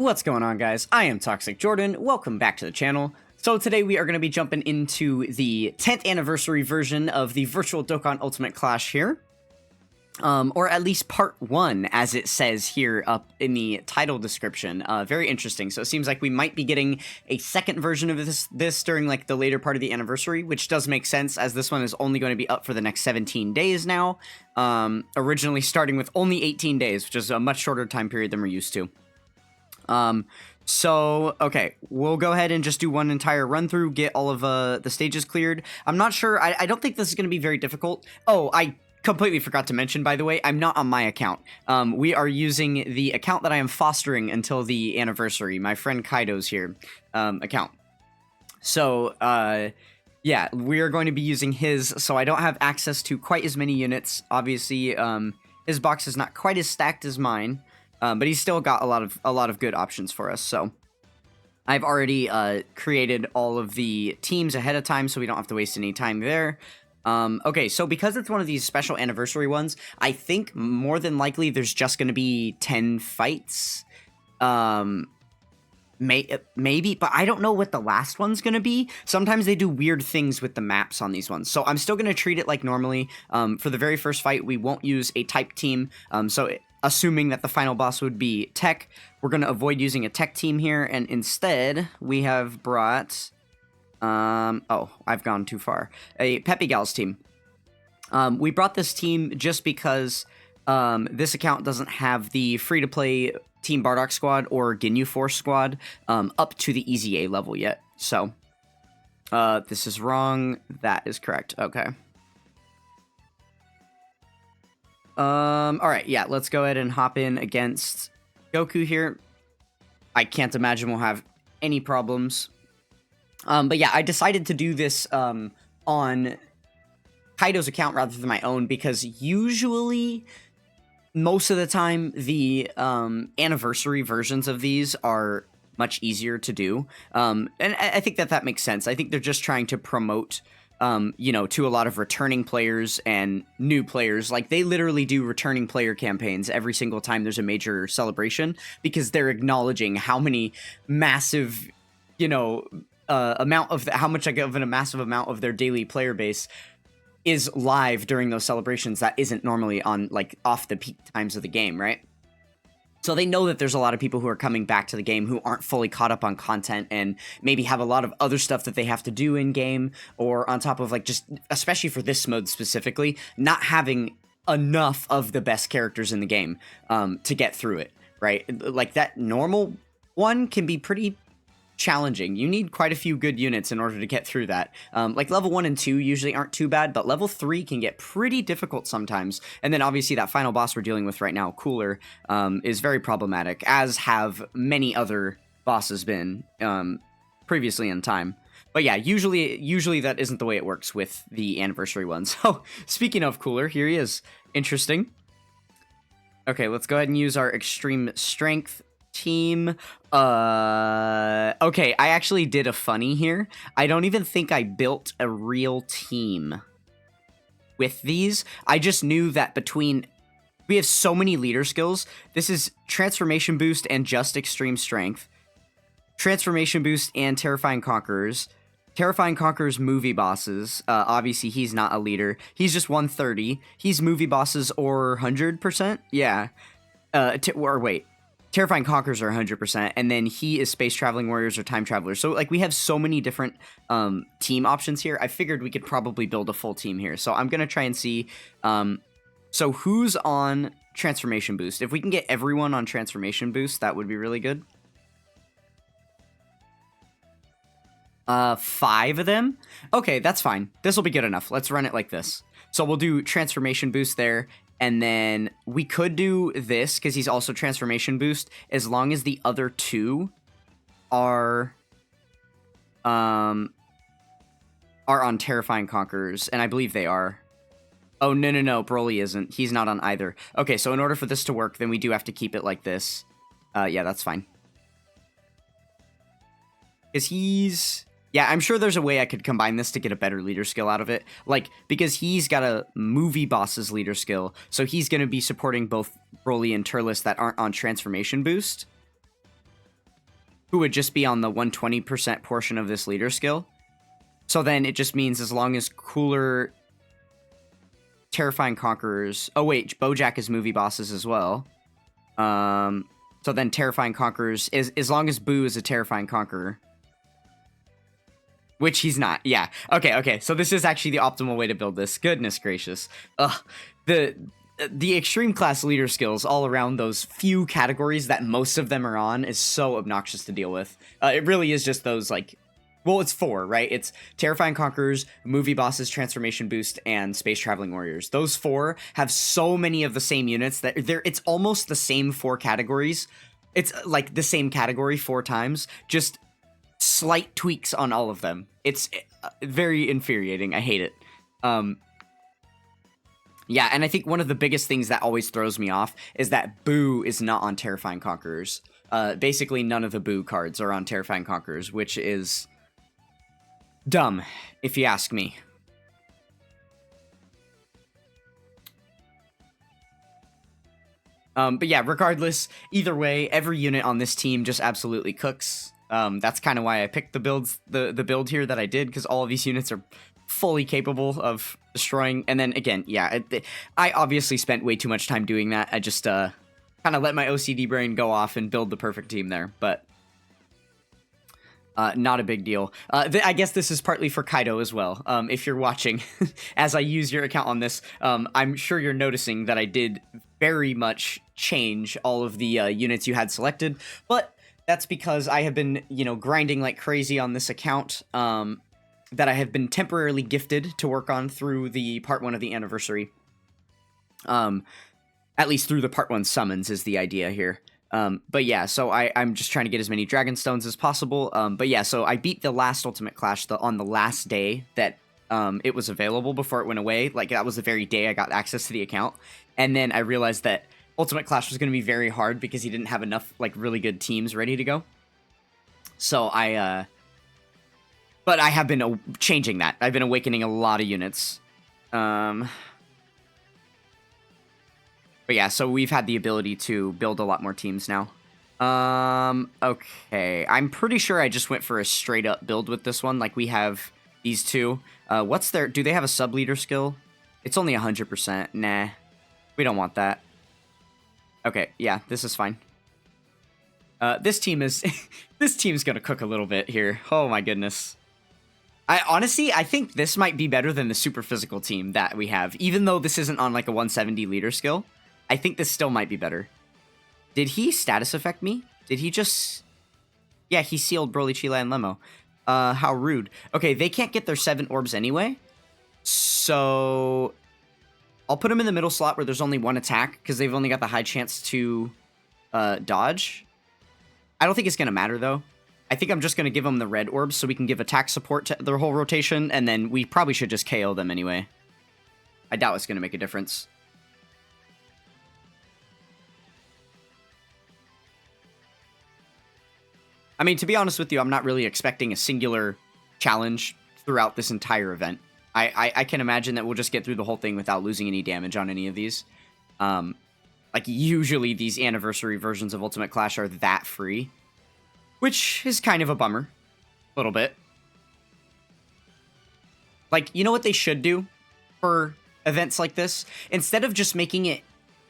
What's going on, guys? I am Toxic Jordan. Welcome back to the channel. So today we are going to be jumping into the 10th anniversary version of the virtual Dokkan Ultimate Clash here. Or at least part 1, as it says here up in the title description. Very interesting. So it seems like we might be getting a second version of this during like the later part of the anniversary, which does make sense as this one is only going to be up for the next 17 days now. Originally starting with only 18 days, which is a much shorter time period than we're used to. Okay, we'll go ahead and just do one entire run through, get all of the stages cleared. I'm not sure, I don't think this is going to be very difficult. Oh, I completely forgot to mention, by the way, I'm not on my account. We are using the account that I am fostering until the anniversary, my friend Kaido's here, account. So, yeah, we are going to be using his, so I don't have access to quite as many units. Obviously, his box is not quite as stacked as mine. But he's still got a lot of good options for us. So I've already created all of the teams ahead of time, so we don't have to waste any time there. Okay, so because it's one of these special anniversary ones, I think more than likely there's just going to be 10 fights. Maybe, but I don't know what the last one's going to be. Sometimes they do weird things with the maps on these ones. So I'm still going to treat it like normally. For the very first fight, we won't use a type team. Assuming that the final boss would be tech, we're going to avoid using a tech team here, and instead we have brought oh, I've gone too far, a Peppy Gals team. We brought this team just because this account doesn't have the free-to-play Team Bardock squad or Ginyu Force squad up to the Easy A level yet. So this is wrong, that is correct. Okay. Alright, yeah, let's go ahead and hop in against Goku here. I can't imagine we'll have any problems. But yeah, I decided to do this, on Kaido's account rather than my own, because usually, most of the time, the, anniversary versions of these are much easier to do. And I think that makes sense. I think they're just trying to promote you know, to a lot of returning players and new players. Like, they literally do returning player campaigns every single time there's a major celebration, because they're acknowledging how many massive, you know, how much of a massive amount of their daily player base is live during those celebrations that isn't normally on, like, off the peak times of the game, right? So they know that there's a lot of people who are coming back to the game who aren't fully caught up on content and maybe have a lot of other stuff that they have to do in game, or on top of, like, just, especially for this mode specifically, not having enough of the best characters in the game to get through it, right? Like, that normal one can be pretty challenging. You need quite a few good units in order to get through that. Like, level 1 and 2 usually aren't too bad, but level 3 can get pretty difficult sometimes. And then obviously that final boss we're dealing with right now, Cooler, is very problematic, as have many other bosses been previously in time. But yeah, usually that isn't the way it works with the anniversary one. So speaking of Cooler, here he is. Interesting. Okay, let's go ahead and use our extreme strength team. Okay, I actually did a funny here. I don't even think I built a real team with these. I just knew that we have so many leader skills. This is Transformation Boost and just Extreme Strength. Transformation Boost and Terrifying Conquerors. Terrifying Conquerors movie bosses. Obviously, he's not a leader. He's just 130. He's movie bosses or 100%? Yeah. Or wait. Terrifying Conquerors are 100%, and then he is Space Traveling Warriors or Time Travelers. So, like, we have so many different team options here. I figured we could probably build a full team here. So I'm going to try and see. So who's on Transformation Boost? If we can get everyone on Transformation Boost, that would be really good. 5 of them? Okay, that's fine. This will be good enough. Let's run it like this. So we'll do Transformation Boost there. And then we could do this, because he's also Transformation Boost, as long as the other 2 are on Terrifying Conquerors, and I believe they are. Oh, no, Broly isn't. He's not on either. Okay, so in order for this to work, then we do have to keep it like this. Yeah, that's fine. Because he's... Yeah, I'm sure there's a way I could combine this to get a better leader skill out of it. Like, because he's got a movie boss's leader skill, so he's going to be supporting both Broly and Turles that aren't on Transformation Boost. who would just be on the 120% portion of this leader skill. So then it just means as long as cooler Terrifying Conquerors... Oh, wait, Bojack is movie bosses as well. So then Terrifying Conquerors... As long as Boo is a Terrifying Conqueror. Which he's not, yeah. Okay, so this is actually the optimal way to build this. Goodness gracious. Ugh. The extreme class leader skills all around those few categories that most of them are on is so obnoxious to deal with. It really is just those, like... Well, it's 4, right? It's Terrifying Conquerors, Movie Bosses, Transformation Boost, and Space Traveling Warriors. Those 4 have so many of the same units that it's almost the same 4 categories. It's like the same category 4 times, just slight tweaks on all of them. It's very infuriating. I hate it. Yeah, and I think one of the biggest things that always throws me off is that Boo is not on Terrifying Conquerors. Basically, none of the Boo cards are on Terrifying Conquerors, which is dumb, if you ask me. But yeah, regardless, either way, every unit on this team just absolutely cooks. That's kind of why I picked the build here that I did, because all of these units are fully capable of destroying. And then again, yeah, I obviously spent way too much time doing that. I just kind of let my OCD brain go off and build the perfect team there, but not a big deal. I guess this is partly for Kaido as well. If you're watching, as I use your account on this, I'm sure you're noticing that I did very much change all of the units you had selected, but that's because I have been, grinding like crazy on this account, that I have been temporarily gifted to work on through the part 1 of the anniversary. At least through the part 1 summons is the idea here. But yeah, so I'm just trying to get as many Dragon Stones as possible. But yeah, so I beat the last Ultimate Clash on the last day that it was available before it went away. Like, that was the very day I got access to the account. And then I realized that Ultimate Clash was going to be very hard because he didn't have enough, like, really good teams ready to go. So but I have been changing that. I've been awakening a lot of units. But yeah, so we've had the ability to build a lot more teams now. Okay. I'm pretty sure I just went for a straight up build with this one. Like, we have these two. Do they have a sub-leader skill? It's only 100%. Nah. We don't want that. Okay, yeah, this is fine. This team's gonna cook a little bit here. Oh my goodness. I think this might be better than the super physical team that we have. Even though this isn't on like a 170 leader skill, I think this still might be better. Did he status affect me? Did he just... Yeah, he sealed Broly, Chila, and Lemo. How rude. Okay, they can't get their 7 orbs anyway. So I'll put them in the middle slot where there's only 1 attack, because they've only got the high chance to dodge. I don't think it's going to matter, though. I think I'm just going to give them the red orbs so we can give attack support to their whole rotation, and then we probably should just KO them anyway. I doubt it's going to make a difference. I mean, to be honest with you, I'm not really expecting a singular challenge throughout this entire event. I can imagine that we'll just get through the whole thing without losing any damage on any of these. Like, usually these anniversary versions of Ultimate Clash are that free, which is kind of a bummer. A little bit. Like, you know what they should do for events like this? Instead of just making it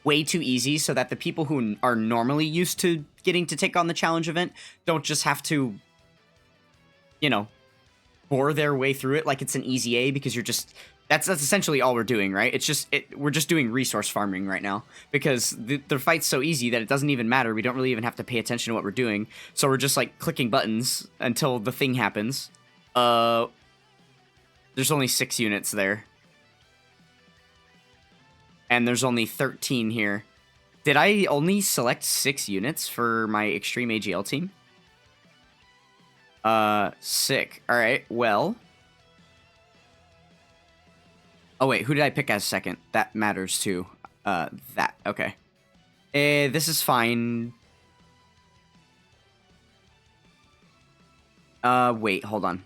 way too easy so that the people who are normally used to getting to take on the challenge event don't just have to, bore their way through it like it's an easy A, because you're just... That's essentially all we're doing, right? It's just... we're just doing resource farming right now, because the fight's so easy that it doesn't even matter. We don't really even have to pay attention to what we're doing, so we're just, like, clicking buttons until the thing happens. There's only 6 units there. And there's only 13 here. Did I only select 6 units for my Extreme AGL team? Sick. Alright, well... Oh, wait, who did I pick as second? That matters, too. That. Okay. This is fine. Wait, hold on.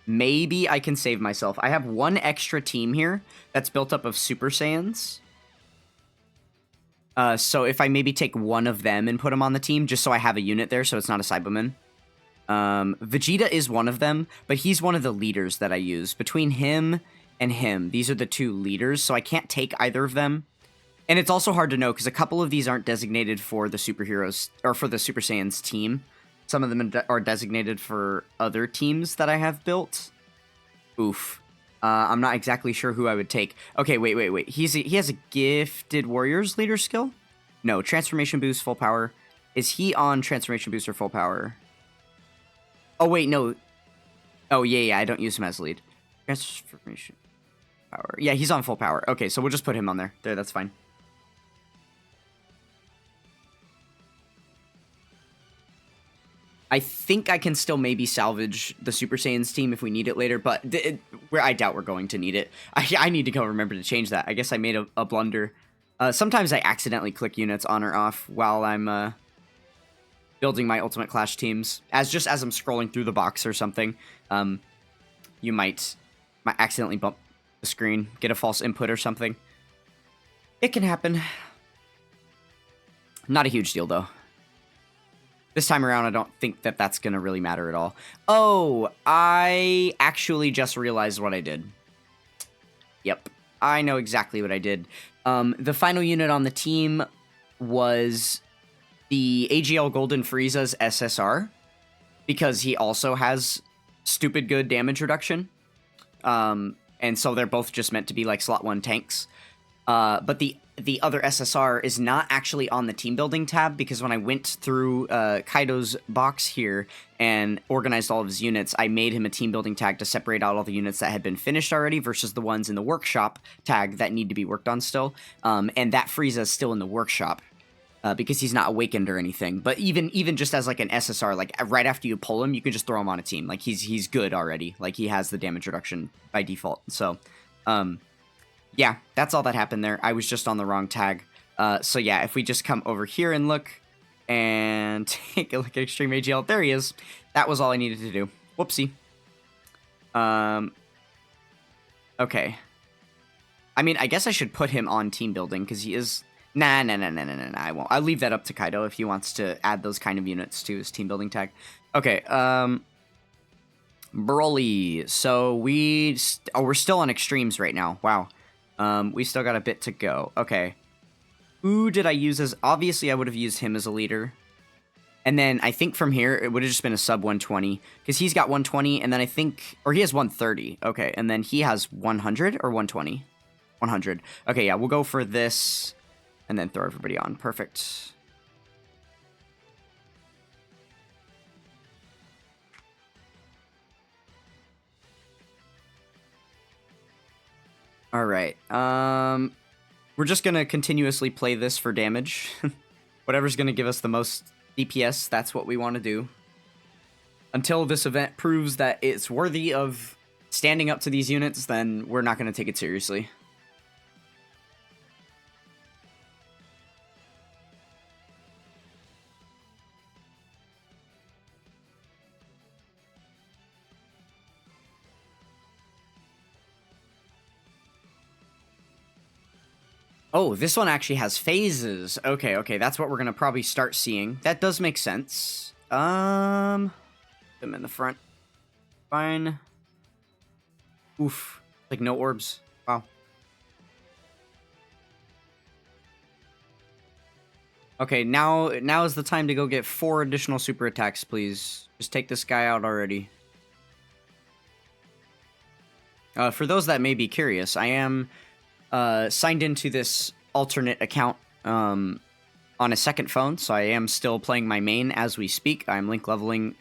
Maybe I can save myself. I have 1 extra team here that's built up of Super Saiyans. So if I maybe take one of them and put him on the team, just so I have a unit there, so it's not a Cyberman. Vegeta is one of them, but he's one of the leaders that I use. Between him and him, these are the two leaders, so I can't take either of them. And it's also hard to know, because a couple of these aren't designated for the superheroes, or for the Super Saiyans team. Some of them are designated for other teams that I have built. Oof. I'm not exactly sure who I would take. Okay, wait. He has a Gifted Warriors leader skill? No, Transformation Boost, full power. Is he on Transformation Boost or full power? Oh, wait, no. Oh, yeah, I don't use him as lead. Transformation power. Yeah, he's on full power. Okay, so we'll just put him on there. There, that's fine. I think I can still maybe salvage the Super Saiyans team if we need it later, but I doubt we're going to need it. I need to go remember to change that. I guess I made a blunder. Sometimes I accidentally click units on or off while I'm building my Ultimate Clash teams. As I'm scrolling through the box or something, you might accidentally bump the screen, get a false input or something. It can happen. Not a huge deal, though. This time around, I don't think that that's going to really matter at all. Oh, I actually just realized what I did. Yep, I know exactly what I did. The final unit on the team was the AGL Golden Frieza's SSR, because he also has stupid good damage reduction. And so they're both just meant to be like slot 1 tanks. But the other SSR is not actually on the team building tab, because when I went through Kaido's box here and organized all of his units, I made him a team building tag to separate out all the units that had been finished already versus the ones in the workshop tag that need to be worked on still. And that Frieza is still in the workshop because he's not awakened or anything. But even just as like an SSR, like right after you pull him, you can just throw him on a team. Like he's good already. Like he has the damage reduction by default. So yeah, that's all that happened there. I was just on the wrong tag. So yeah, if we just come over here and look and take a look at Extreme AGL, there he is. That was all I needed to do. Whoopsie. Okay. I mean, I guess I should put him on team building because he is... Nah, I won't. I'll leave that up to Kaido if he wants to add those kind of units to his team building tag. Okay, Broly. So we're still on extremes right now. Wow. We still got a bit to go. Okay. Who did I use as... Obviously, I would have used him as a leader. And then I think from here, it would have just been a sub 120. Because he's got 120, and then I think... Or he has 130. Okay, and then he has 100 or 120? 100. Okay, yeah, we'll go for this. And then throw everybody on. Perfect. All right. We're just going to continuously play this for damage. Whatever's going to give us the most DPS, that's what we want to do. Until this event proves that it's worthy of standing up to these units, then we're not going to take it seriously. Oh, this one actually has phases. Okay, that's what we're gonna probably start seeing. That does make sense. Them in the front. Fine. Oof. Like no orbs. Wow. Okay, now is the time to go get 4 additional super attacks, please. Just take this guy out already. For those that may be curious, I am... signed into this alternate account on a second phone, so I am still playing my main as we speak. I'm link leveling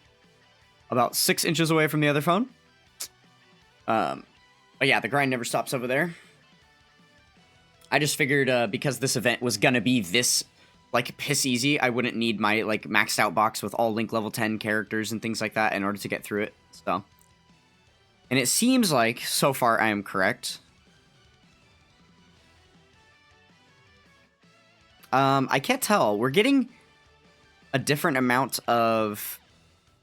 about 6 inches away from the other phone. But yeah, the grind never stops over there. I just figured because this event was gonna be this, like, piss easy, I wouldn't need my, like, maxed out box with all link level 10 characters and things like that in order to get through it, so. And it seems like, so far, I am correct. I can't tell. We're getting a different amount of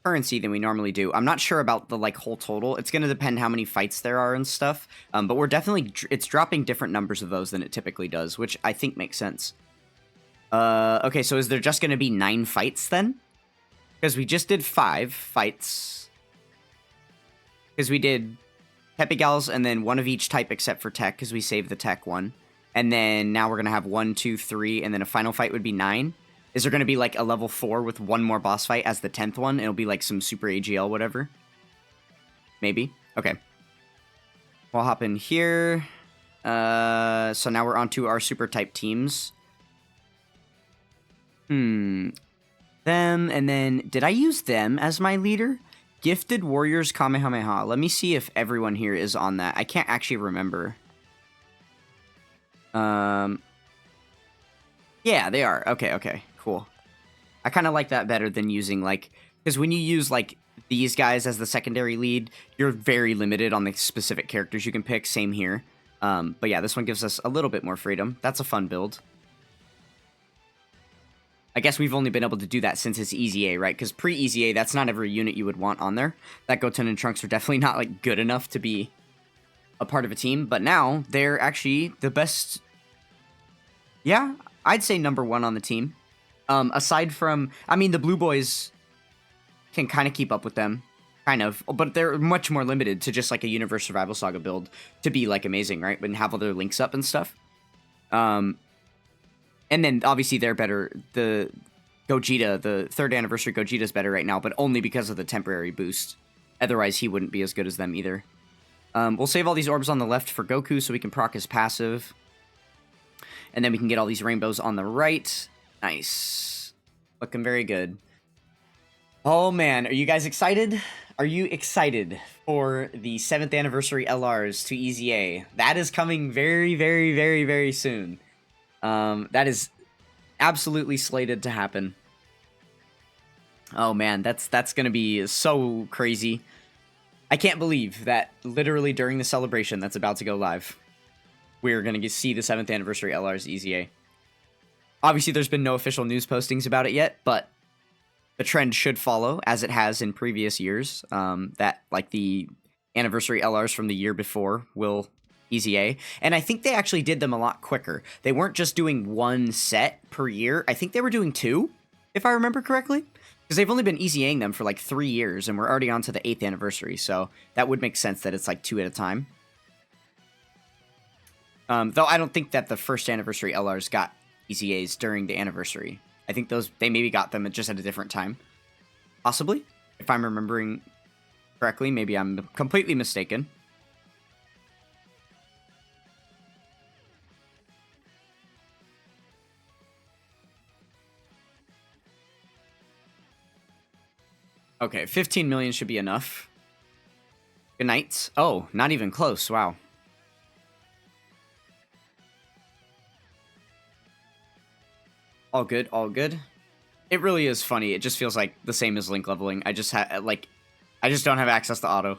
currency than we normally do. I'm not sure about the, like, whole total. It's going to depend how many fights there are and stuff. But we're definitely... It's dropping different numbers of those than it typically does, which I think makes sense. Okay, so is there just going to be 9 fights then? Because we just did 5 fights. Because we did Pepe Gals and then 1 of each type except for Tech, because we saved the Tech one. And then now we're going to have 1, 2, 3, and then a final fight would be 9. Is there going to be like a level 4 with 1 more boss fight as the 10th one? It'll be like some super AGL whatever. Maybe. Okay. We'll hop in here. So now we're on to our super type teams. Them, and then did I use them as my leader? Gifted Warriors Kamehameha. Let me see if everyone here is on that. I can't actually remember. Yeah, they are. Okay, cool. I kind of like that better than using, like, because when you use, like, these guys as the secondary lead, you're very limited on the specific characters you can pick. Same here. But yeah, this one gives us a little bit more freedom. That's a fun build. I guess we've only been able to do that since it's Easy A, right? Because pre-Easy A, that's not every unit you would want on there. That Goten and Trunks are definitely not, like, good enough to be a part of a team. But now, they're actually the best... Yeah, I'd say #1 on the team. Aside from... I mean, the Blue Boys can kind of keep up with them. Kind of. But they're much more limited to just, like, a Universe Survival Saga build to be, like, amazing, right? And have all their links up and stuff. And then, obviously, they're better. The Gogeta, the 3rd anniversary Gogeta is better right now, but only because of the temporary boost. Otherwise, he wouldn't be as good as them either. We'll save all these orbs on the left for Goku so we can proc his passive. And then we can get all these rainbows on the right. Nice. Looking very good. Oh, man. Are you guys excited? Are you excited for the 7th anniversary LRs to Easy A? That is coming very, very, very, very soon. That is absolutely slated to happen. Oh man, that's gonna be so crazy. I can't believe that literally during the celebration that's about to go live, we're gonna see the 7th anniversary LR's Easy A. Obviously, there's been no official news postings about it yet, but the trend should follow, as it has in previous years, that, like, the anniversary LRs from the year before will... Easy A. And I think they actually did them a lot quicker. They weren't just doing 1 set per year. I think they were doing 2, if I remember correctly. Because they've only been Easy Aing them for like 3 years, and we're already on to the 8th anniversary, so that would make sense that it's like 2 at a time. Though I don't think that the first anniversary LRs got Easy A's during the anniversary. I think they maybe got them just at a different time. Possibly. If I'm remembering correctly, maybe I'm completely mistaken. Okay, 15 million should be enough. Good night. Oh, not even close. Wow. All good, all good. It really is funny. It just feels like the same as link leveling. I just I just don't have access to auto.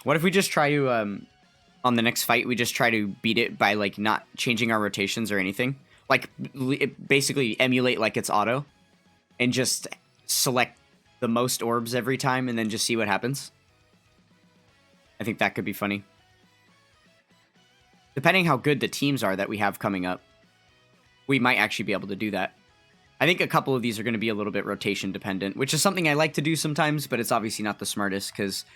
What if we just try to, on the next fight, we just try to beat it by, like, not changing our rotations or anything? Like, basically emulate like it's auto, and just select the most orbs every time, and then just see what happens. I think that could be funny. Depending how good the teams are that we have coming up, we might actually be able to do that. I think a couple of these are going to be a little bit rotation dependent, which is something I like to do sometimes, but it's obviously not the smartest, because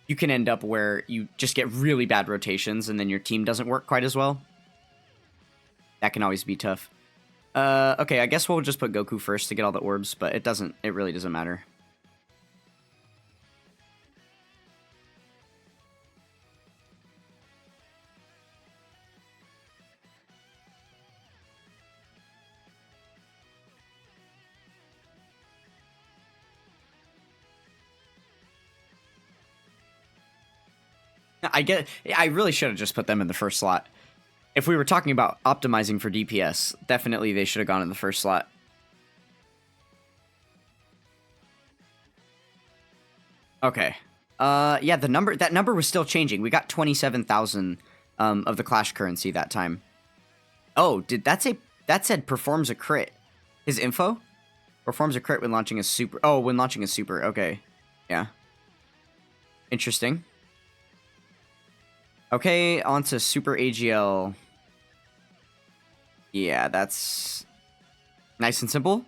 you can end up where you just get really bad rotations, and then your team doesn't work quite as well. That can always be tough. Okay, I guess we'll just put Goku first to get all the orbs, but it really doesn't matter. I really should have just put them in the first slot. If we were talking about optimizing for DPS, definitely they should have gone in the first slot. Okay. Yeah, that number was still changing. We got 27,000 of the Clash currency that time. Oh, that said performs a crit. His info? Performs a crit when launching a super. Oh, when launching a super. Okay. Yeah. Interesting. Okay, on to Super AGL. Yeah, that's nice and simple.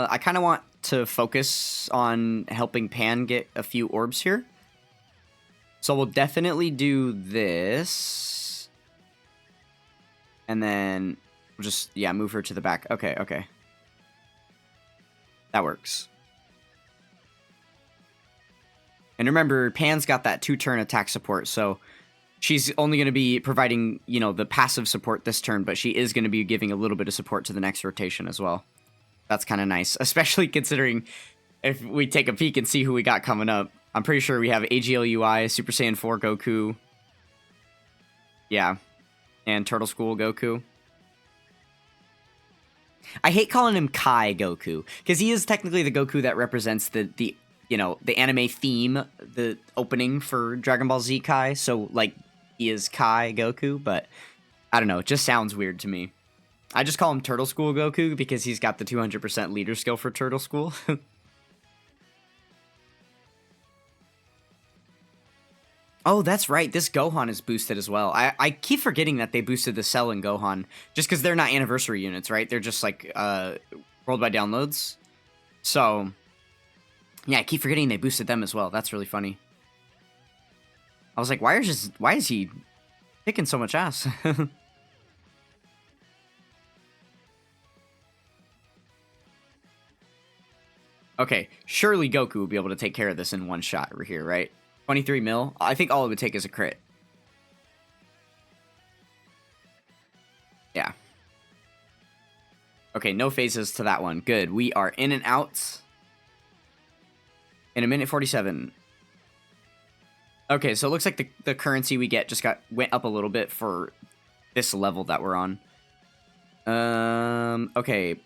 I kind of want to focus on helping Pan get a few orbs here. So we'll definitely do this. And then we'll just, yeah, move her to the back. Okay, okay. That works. And remember, Pan's got that 2-turn attack support, so she's only going to be providing, you know, the passive support this turn, but she is going to be giving a little bit of support to the next rotation as well. That's kind of nice, especially considering if we take a peek and see who we got coming up. I'm pretty sure we have AGLUI, Super Saiyan 4 Goku. Yeah. And Turtle School Goku. I hate calling him Kai Goku, because he is technically the Goku that represents the you know, the anime theme, the opening for Dragon Ball Z Kai. So, like, he is Kai Goku, but I don't know. It just sounds weird to me. I just call him Turtle School Goku because he's got the 200% leader skill for Turtle School. Oh, that's right. This Gohan is boosted as well. I keep forgetting that they boosted the Cell and Gohan just because they're not anniversary units, right? They're just like worldwide downloads. So, yeah, I keep forgetting they boosted them as well. That's really funny. I was like, why is he kicking so much ass? Okay, surely Goku will be able to take care of this in one shot over here, right? 23 mil? I think all it would take is a crit. Yeah. Okay, no phases to that one. Good. We are in and out in a minute 47. Okay, so it looks like the currency we get just went up a little bit for this level that we're on. Okay.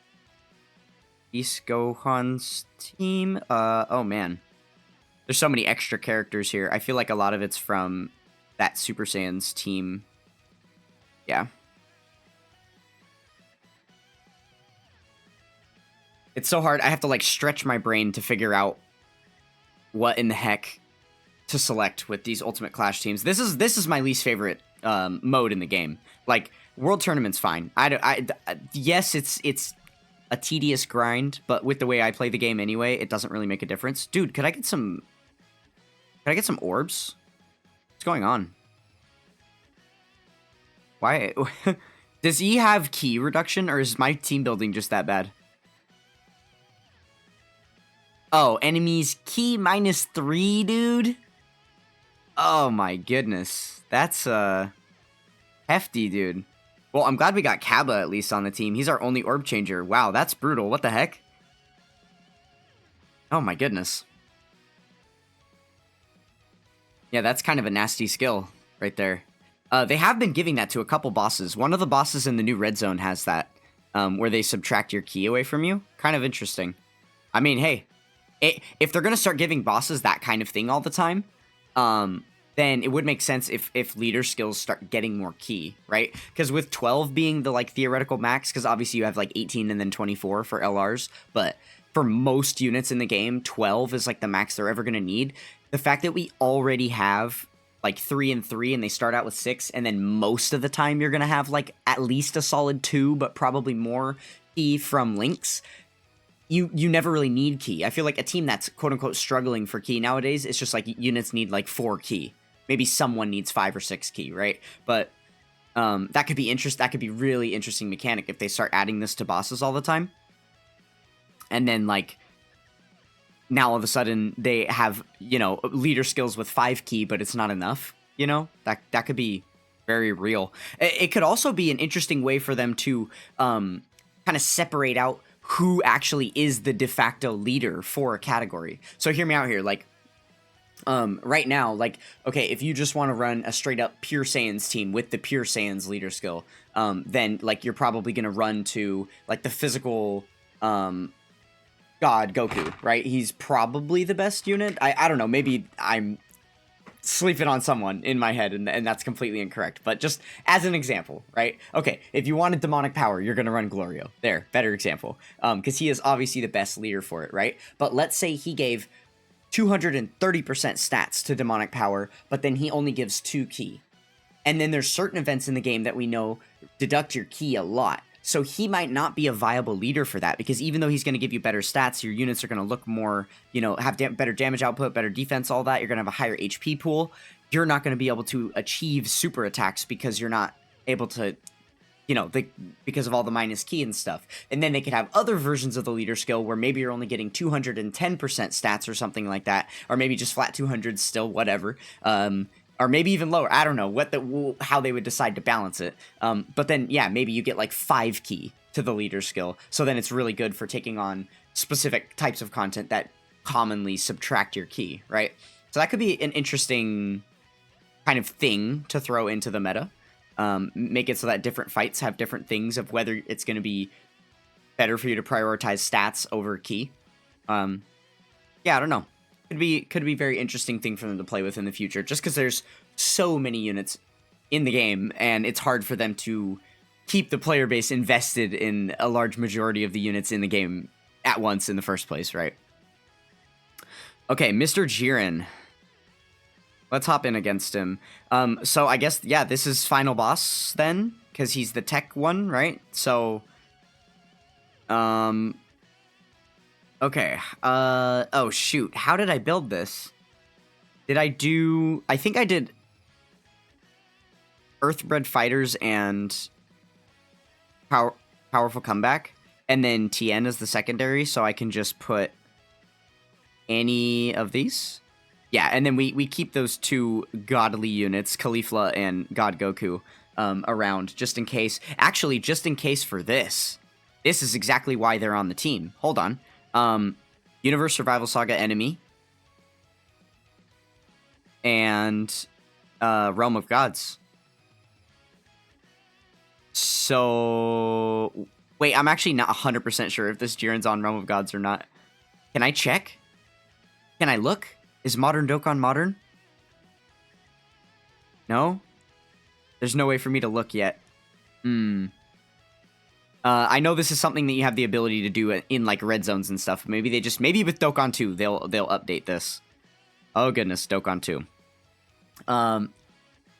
East Gohan's team. Oh man. There's so many extra characters here. I feel like a lot of it's from that Super Saiyan's team. Yeah. It's so hard. I have to like stretch my brain to figure out what in the heck to select with these Ultimate Clash teams. This is my least favorite mode in the game. Like World Tournament's fine. Yes, it's a tedious grind, but with the way I play the game anyway, it doesn't really make a difference. Dude, could I get some orbs? What's going on? Why? Does he have key reduction, or is my team building just that bad? Oh, enemies key -3, dude? Oh my goodness. That's, hefty, dude. Well, I'm glad we got Kaba at least on the team. He's our only orb changer. Wow, that's brutal. What the heck? Oh my goodness. Yeah, that's kind of a nasty skill right there. They have been giving that to a couple bosses. One of the bosses in the new Red Zone has that, where they subtract your ki away from you. Kind of interesting. I mean, hey, if they're going to start giving bosses that kind of thing all the time, then it would make sense if leader skills start getting more ki, right? Because with 12 being the like theoretical max, because obviously you have like 18 and then 24 for LRs, but for most units in the game, 12 is like the max they're ever going to need. The fact that we already have like 3 and 3 and they start out with 6, and then most of the time you're going to have like at least a solid 2, but probably more ki from links. You never really need ki. I feel like a team that's quote-unquote struggling for ki nowadays, it's just like units need like 4 ki. Maybe someone needs 5 or 6 ki, right? But that could be that could be really interesting mechanic if they start adding this to bosses all the time. And then like now all of a sudden they have, you know, leader skills with 5 ki, but it's not enough, you know? That could be very real. It could also be an interesting way for them to kind of separate out who actually is the de facto leader for a category. So hear me out here, like, right now, like, okay, if you just want to run a straight up Pure Saiyans team with the Pure Saiyans leader skill, then, like, you're probably going to run to, like, the physical, God Goku, right? He's probably the best unit. I don't know, maybe I'm sleeping on someone in my head, and that's completely incorrect. But just as an example, right? Okay, if you wanted demonic power, you're gonna run Glorio. There, better example. Because he is obviously the best leader for it, right? But let's say he gave 230% stats to demonic power, but then he only gives 2 ki. And then there's certain events in the game that we know deduct your ki a lot. So he might not be a viable leader for that, because even though he's going to give you better stats, your units are going to look more, you know, have better damage output, better defense, all that. You're going to have a higher HP pool. You're not going to be able to achieve super attacks because you're not able to, you know, because of all the minus ki and stuff. And then they could have other versions of the leader skill where maybe you're only getting 210% stats or something like that, or maybe just flat 200 still, whatever. Or maybe even lower. I don't know how they would decide to balance it. But then, yeah, maybe you get like 5 ki to the leader skill. So then it's really good for taking on specific types of content that commonly subtract your ki, right? So that could be an interesting kind of thing to throw into the meta. Make it so that different fights have different things of whether it's going to be better for you to prioritize stats over ki. Yeah, I don't know. Could be a very interesting thing for them to play with in the future, just because there's so many units in the game, and it's hard for them to keep the player base invested in a large majority of the units in the game at once in the first place, right? Okay, Mr. Jiren. Let's hop in against him. So I guess, yeah, this is final boss then, because he's the tech one, right? So, okay, oh shoot, how did I build this? I think I did Earthbred Fighters and Powerful Comeback, and then TN as the secondary, so I can just put any of these. Yeah, and then we keep those 2 godly units, Caulifla and God Goku, around, just in case. Actually, just in case for this. This is exactly why they're on the team. Hold on. Universe Survival Saga enemy, and Realm of Gods. So, wait, I'm actually not 100% sure if this Jiren's on Realm of Gods or not. Can I check? Can I look? Is Modern Dokkan modern? No? There's no way for me to look yet. I know this is something that you have the ability to do in like red zones and stuff. Maybe with Dokkan 2 they'll update this. Oh goodness, Dokkan 2.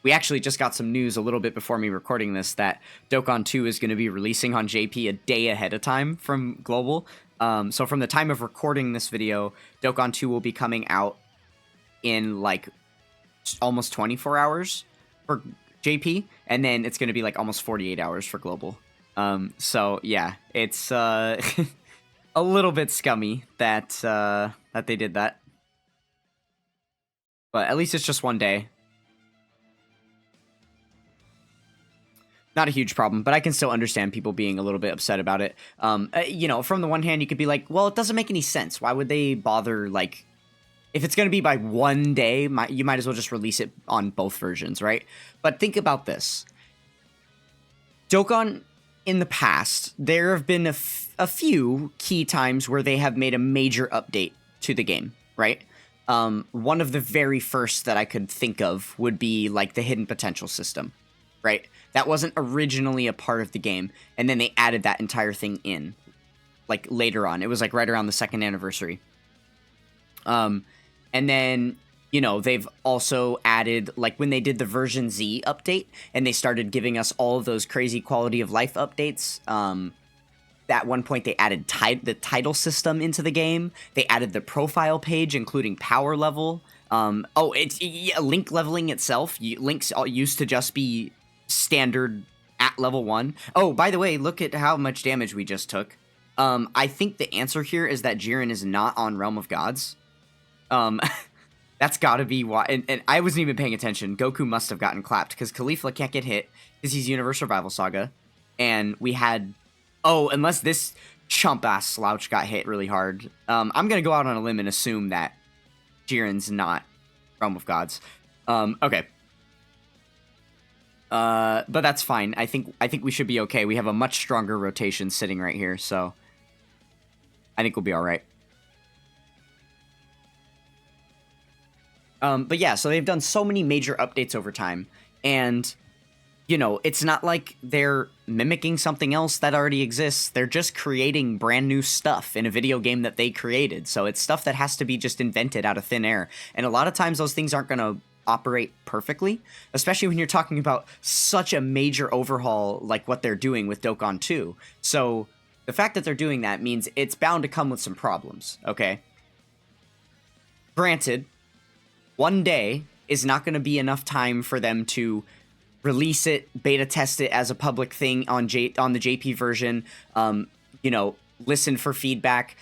We actually just got some news a little bit before me recording this that Dokkan 2 is going to be releasing on JP a day ahead of time from Global. So from the time of recording this video, Dokkan 2 will be coming out in like almost 24 hours for JP, and then it's going to be like almost 48 hours for Global. So yeah, it's a little bit scummy that they did that, but at least it's just one day. Not a huge problem, but I can still understand people being a little bit upset about it. You know, from the one hand, you could be like, well, it doesn't make any sense. Why would they bother, like, if it's going to be by one day, you might as well just release it on both versions, right? But think about this. Dokkan, in the past, there have been a few key times where they have made a major update to the game, right? One of the very first that I could think of would be, like, the hidden potential system, right? That wasn't originally a part of the game, and then they added that entire thing in, like, later on. It was, like, right around the 2nd anniversary. And then, you know, they've also added, like, when they did the version Z update, and they started giving us all of those crazy quality of life updates, at one point they added the title system into the game. They added the profile page, including power level. Link leveling itself. Links used to just be standard at level 1. Oh, by the way, look at how much damage we just took. I think the answer here is that Jiren is not on Realm of Gods. That's gotta be why. And I wasn't even paying attention. Goku must have gotten clapped, because Caulifla can't get hit, because he's Universe Survival Saga. And we had... Oh, unless this chump-ass slouch got hit really hard. I'm gonna go out on a limb and assume that Jiren's not Realm of Gods. Okay. But that's fine. I think we should be okay. We have a much stronger rotation sitting right here, so I think we'll be all right. But yeah, so they've done so many major updates over time, and you know, it's not like they're mimicking something else that already exists. They're just creating brand new stuff in a video game that they created. So it's stuff that has to be just invented out of thin air. And a lot of times those things aren't going to operate perfectly, especially when you're talking about such a major overhaul like what they're doing with Dokkan 2. So the fact that they're doing that means it's bound to come with some problems, okay? Granted, one day is not going to be enough time for them to release it, beta test it as a public thing on the JP version, you know, listen for feedback,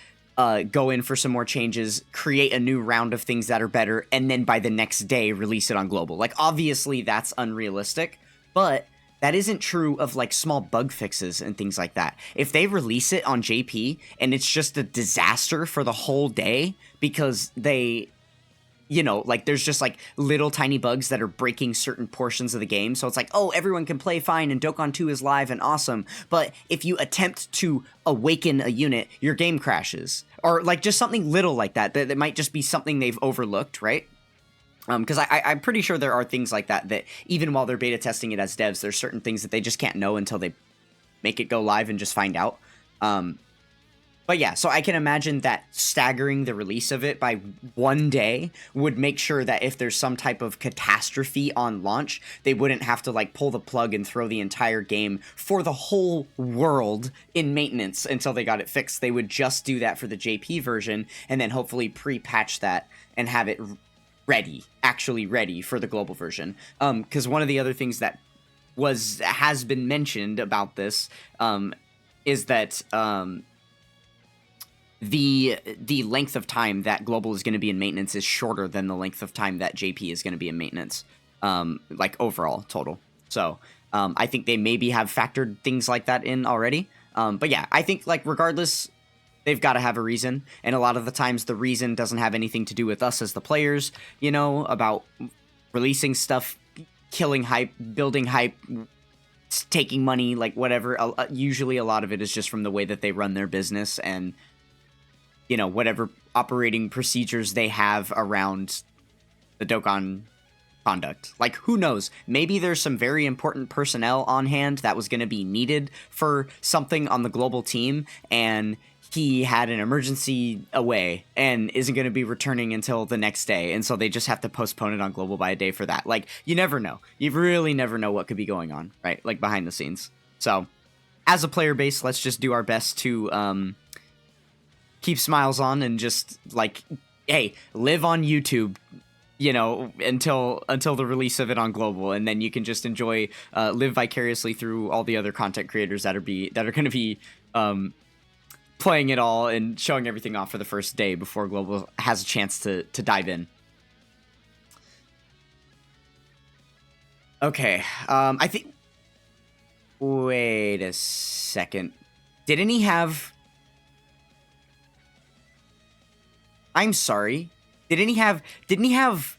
go in for some more changes, create a new round of things that are better, and then by the next day release it on global. Like, obviously that's unrealistic, but that isn't true of like small bug fixes and things like that. If they release it on JP and it's just a disaster for the whole day because they, you know, like there's just like little tiny bugs that are breaking certain portions of the game. So it's like, oh, everyone can play fine and Dokkan 2 is live and awesome. But if you attempt to awaken a unit, your game crashes. Or like just something little like that. That might just be something they've overlooked, right? Because I'm pretty sure there are things like that even while they're beta testing it as devs, there's certain things that they just can't know until they make it go live and just find out. But yeah, so I can imagine that staggering the release of it by one day would make sure that if there's some type of catastrophe on launch, they wouldn't have to like pull the plug and throw the entire game for the whole world in maintenance until they got it fixed. They would just do that for the JP version and then hopefully pre-patch that and have it ready, actually ready for the global version. Because one of the other things that has been mentioned about this is that the length of time that global is going to be in maintenance is shorter than the length of time that JP is going to be in maintenance, like overall total. So I think they maybe have factored things like that in already. But yeah, I think like regardless, they've got to have a reason. And a lot of the times the reason doesn't have anything to do with us as the players, you know, about releasing stuff, killing hype, building hype, taking money, like whatever. Usually a lot of it is just from the way that they run their business and, you know, whatever operating procedures they have around the Dokkan conduct. Like, who knows? Maybe there's some very important personnel on hand that was going to be needed for something on the global team, and he had an emergency away and isn't going to be returning until the next day, and so they just have to postpone it on global by a day for that. Like, you never know. You really never know what could be going on, right? Like, behind the scenes. So, as a player base, let's just do our best to, keep smiles on and just like, hey, live on YouTube, you know, until the release of it on global, and then you can just enjoy, live vicariously through all the other content creators that are going to be playing it all and showing everything off for the first day before global has a chance to dive in. Okay, I think. Wait a second. Didn't he have? I'm sorry. Didn't he have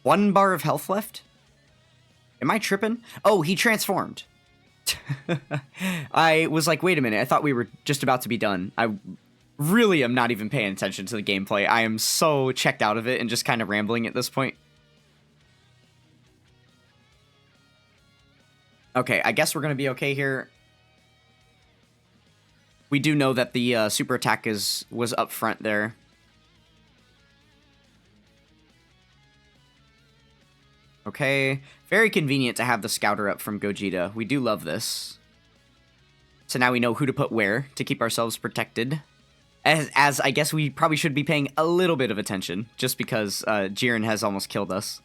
1 bar of health left? Am I tripping? Oh, he transformed. I was like, wait a minute. I thought we were just about to be done. I really am not even paying attention to the gameplay. I am so checked out of it and just kind of rambling at this point. Okay, I guess we're going to be okay here. We do know that the super attack was up front there. Okay, very convenient to have the scouter up from Gogeta. We do love this. So now we know who to put where to keep ourselves protected. As I guess we probably should be paying a little bit of attention, just because Jiren has almost killed us.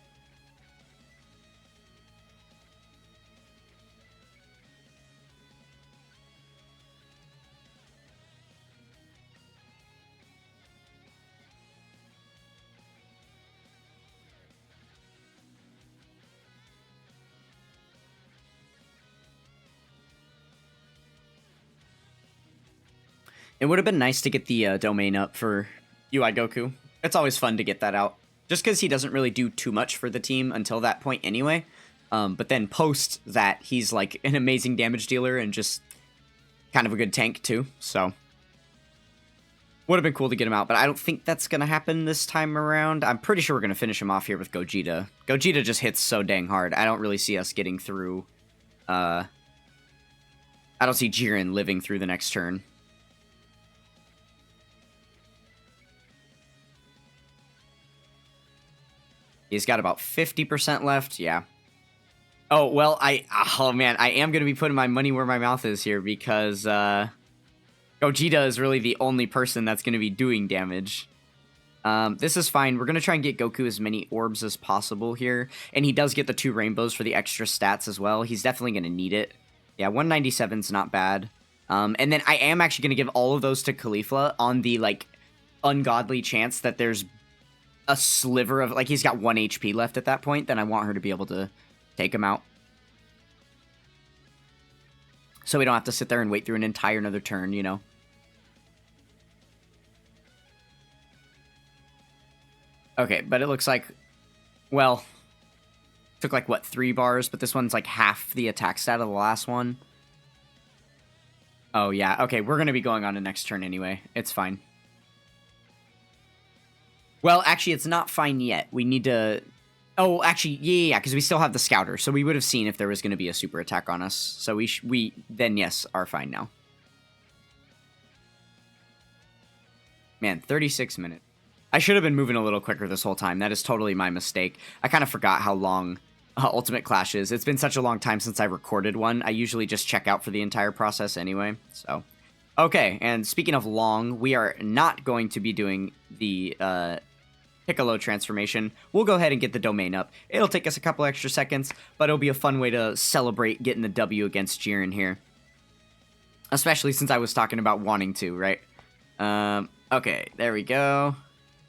It would have been nice to get the domain up for UI Goku. It's always fun to get that out. Just because he doesn't really do too much for the team until that point anyway. But then post that, he's like an amazing damage dealer and just kind of a good tank too, so. Would have been cool to get him out, but I don't think that's going to happen this time around. I'm pretty sure we're going to finish him off here with Gogeta. Gogeta just hits so dang hard. I don't really see us getting through. I don't see Jiren living through the next turn. He's got about 50% left. Yeah. Oh, well, oh man, I am going to be putting my money where my mouth is here because, Gogeta is really the only person that's going to be doing damage. This is fine. We're going to try and get Goku as many orbs as possible here. And he does get the 2 rainbows for the extra stats as well. He's definitely going to need it. Yeah, 197 is not bad. And then I am actually going to give all of those to Caulifla on the, like, ungodly chance that there's a sliver of, like, he's got 1 HP left at that point. Then I want her to be able to take him out. So we don't have to sit there and wait through an entire another turn, you know? Okay, but it looks like, well, took like, what, 3 bars? But this one's like half the attack stat of the last one. Oh, yeah. Okay, we're going to be going on to next turn anyway. It's fine. Well, actually, it's not fine yet. We need to... Oh, actually, yeah, because we still have the Scouter. So we would have seen if there was going to be a super attack on us. So we then, yes, are fine now. Man, 36 minutes. I should have been moving a little quicker this whole time. That is totally my mistake. I kind of forgot how long Ultimate Clash is. It's been such a long time since I recorded one. I usually just check out for the entire process anyway. So, okay, and speaking of long, we are not going to be doing the... Piccolo transformation. We'll go ahead and get the domain up. It'll take us a couple extra seconds, but it'll be a fun way to celebrate getting the W against Jiren here. Especially since I was talking about wanting to, right? Okay, there we go.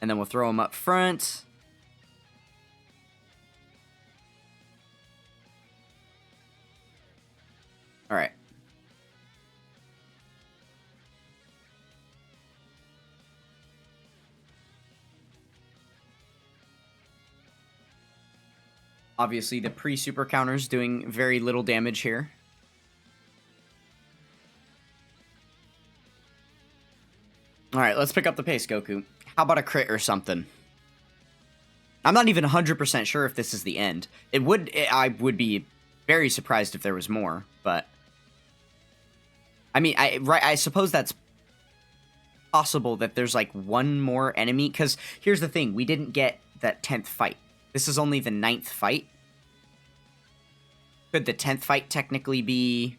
And then we'll throw him up front. Alright. Obviously, the pre-super counter's doing very little damage here. Alright, let's pick up the pace, Goku. How about a crit or something? I'm not even 100% sure if this is the end. I would be very surprised if there was more, but... I mean, I suppose that's possible that there's, like, one more enemy, because here's the thing, we didn't get that 10th fight. This is only the 9th fight. Could the 10th fight technically be...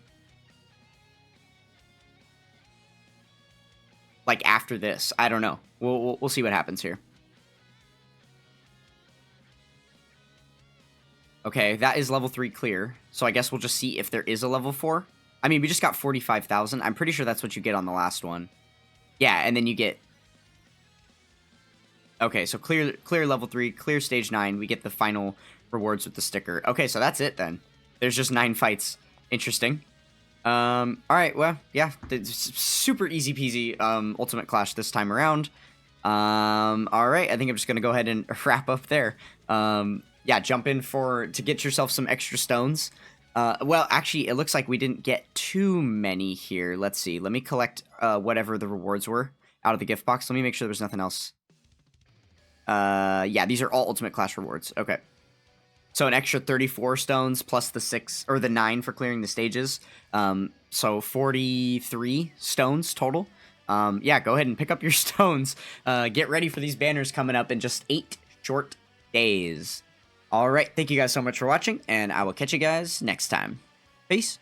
like, after this? I don't know. We'll see what happens here. Okay, that is level 3 clear. So I guess we'll just see if there is a level 4. I mean, we just got 45,000. I'm pretty sure that's what you get on the last one. Yeah, and then you get... Okay, so clear level 3, clear stage 9. We get the final rewards with the sticker. Okay, so that's it then. There's just 9 fights. Interesting. Alright, well, yeah. It's super easy peasy Ultimate Clash this time around. Alright, I think I'm just going to go ahead and wrap up there. Yeah, jump in to get yourself some extra stones. Well, actually, it looks like we didn't get too many here. Let's see. Let me collect whatever the rewards were out of the gift box. Let me make sure there's nothing else. Yeah, these are all Ultimate Clash rewards. Okay. So an extra 34 stones plus the 6 or the 9 for clearing the stages. So 43 stones total. Yeah, go ahead and pick up your stones. Get ready for these banners coming up in just 8 short days. All right, thank you guys so much for watching, and I will catch you guys next time. Peace.